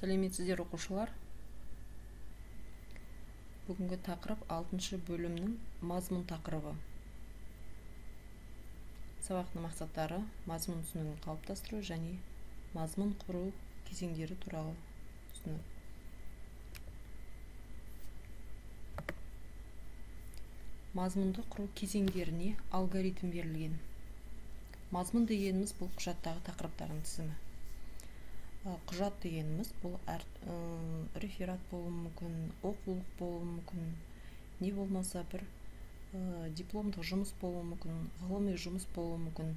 Сәлеметсіздер оқушылар. Бүгінгі тақырып 6-шы бөлімнің мазмұн тақырыбы. Сабақтың мақсаттары мазмұн түсінігін қалыптастыру және мазмұн құру кезеңдері туралы түсінік. Мазмұнды құру кезеңдеріне алгоритм берілген. Мазмұн дегеніміз бұл құжаттағы тақырыптардың тізімі. Құжат дегеніміз бұл реферат болуы мүмкін, оқулық болуы мүмкін, не болмаса бір дипломдық жұмыс болуы мүмкін, ғылыми жұмыс болуы мүмкін.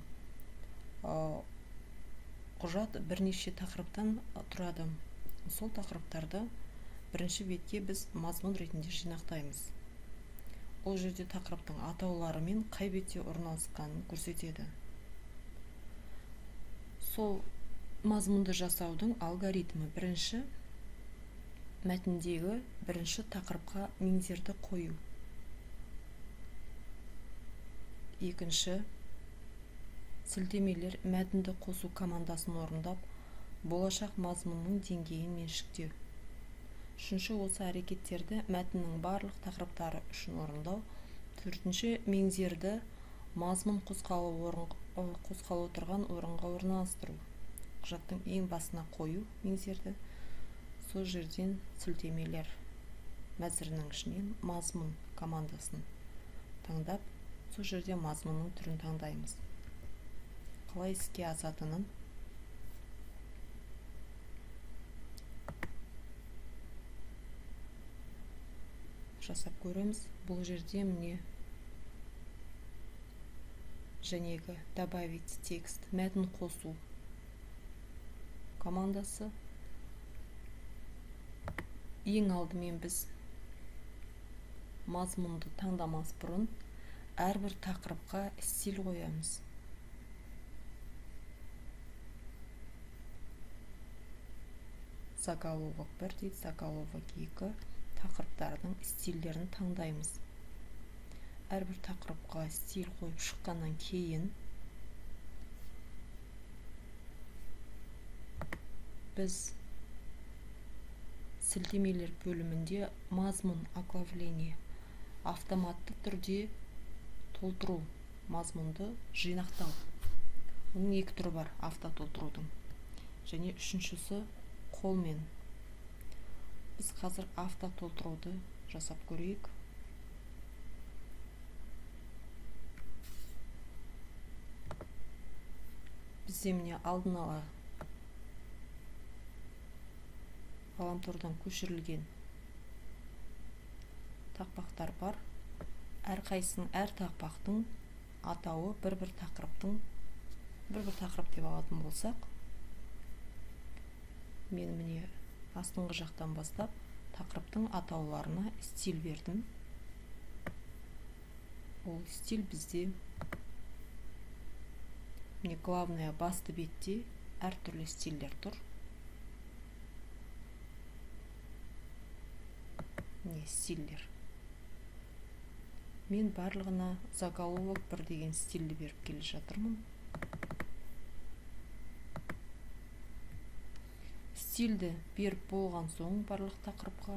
Құжат бірнеше тақырыптан тұрады. Сол тақырыптарды бірінші бетке біз мазмұн ретінде жинақтаймыз. Ол жерде тақырыптың атаулары мен қай бетте орналасқанын көрсетеді. Сол мазмұнды жасаудың алгоритмі: бірінші, мәтіндегі бірінші тақырыпқа меңзерді қою. Екінші, сілтемелер мәтінді қосу командасын орындап, болашақ мазмұнның деңгейін меншіктеу. Үшінші, осы әрекеттерді мәтіннің барлық тақырыптары үшін орындау. Төртінші, меңзерді мазмұн қозғалу тұрған орынға орналастыру. Құжаттың ең басына қою меңзерді, сол жерден сілтемелер мәзірінің ішінен мазмұн командасын таңдап, сол жерде мазмұнның түрін таңдаймыз. Қалай іске асатынын жасап көреміз. Бұл жерде міне жәнегі добавить текст, мәтін қосу командасы. Ең алдымен біз мазмұнды таңдамас бұрын әрбір тақырыпқа стиль қоямыз. Заголовок 1 дейді, заголовок 2 тақырыптардың стильдерін таңдаймыз. Әрбір тақырыпқа стиль қойып шыққаннан кейін біз сілтемелер бөлімінде мазмұн оглавление автоматты түрде толтыру, мазмұнды жинақтау. Оның екі түрі бар: автотолтырудың және үшіншісі қолмен. Біз қазір автотолтыруды жасап көрейік. Бізде міне алдын ала ғаламтордан көшірілген тақпақтар бар. Әр тақпақтың атауы бір тақырып деп алатын болсақ, мен міне астыңғы жақтан бастап тақырыптың атауларына стиль бердім. Ол стиль бізде міне главное басты бетте әртүрлі стильдер тұр. Не стильдер. Мен барлығына заголовок 1 деген стильді беріп келе жатырмын. Стильді беріп болған соң барлық тақырыпқа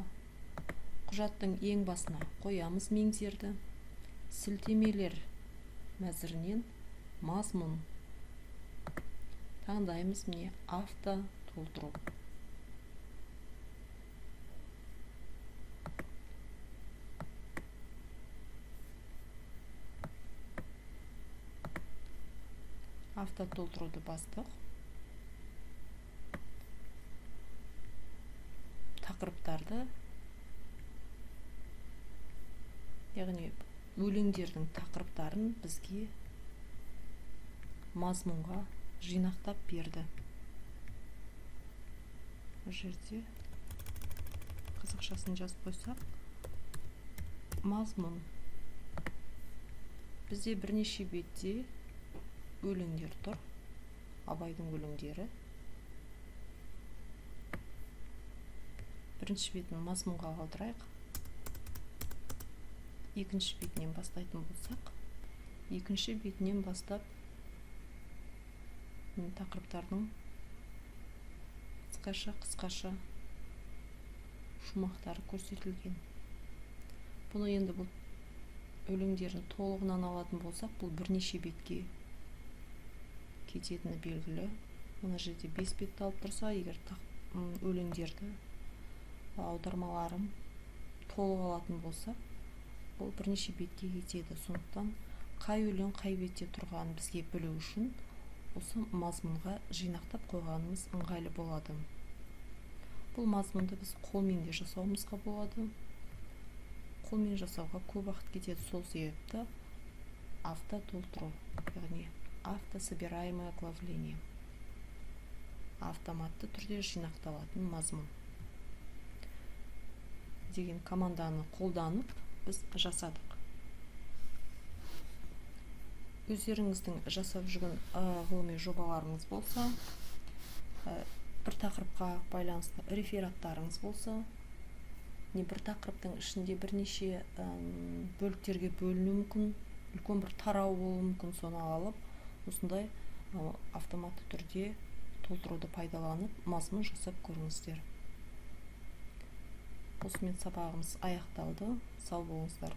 құжаттың ең басына қоямыз меңзерді. Сілтемелер мәзірінен мазмұн таңдаймыз. Міне авто толтыру. Автотолтыруды бастық. Тақырыптарды, яғни өлеңдердің тақырыптарын бізге мазмұнға жинақтап берді. Бұл жерде қазақшасын жазып қойсақ, мазмұн. Бізде бірнеше бетте өлеңдер тұр. Абайдың өлеңдері. Бірінші бетін мазмұнға қалдырайық. Екінші бетінен бастайтын болсақ, екінші бетінен бастап тақырыптардың қысқаша шумақтары көрсетілген. Бұны енді бұл өлеңдерін толығынан алатын болсақ, бұл бірнеше бетке кететіні белгілі. Мына жерде 5 бетті алып тұрса, егер өлеңдерді аудармаларым толық алатын болса, бұл бірнеше бетке кетеді. Сондықтан қай өлең қай бетте тұрғанын бізге білу үшін осы мазмұнға жинақтап қойғанымыз ыңғайлы болады. Бұл мазмұнды біз қолмен де жасауымызға болады. Қолмен жасауға көп уақыт кетеді. Сол себепті автотолтыру, яғни автособираемое оглавление, автоматты түрде жинақталатын мазмұн деген команданы қолданып біз жасадық. Өздеріңіздің жасап жүрген ғылыми жобаларыңыз болса, бір тақырыпқа байланысты рефераттарыңыз болса, не бір тақырыптың ішінде бірнеше бөліктерге бөліну мүмкін, үлкен бір тарау болуы мүмкін, соны алып, осындай автоматты түрде толтыруды пайдаланып мазмұн жасап көріңіздер. Осымен сабағымыз аяқталды. Сау болыңыздар.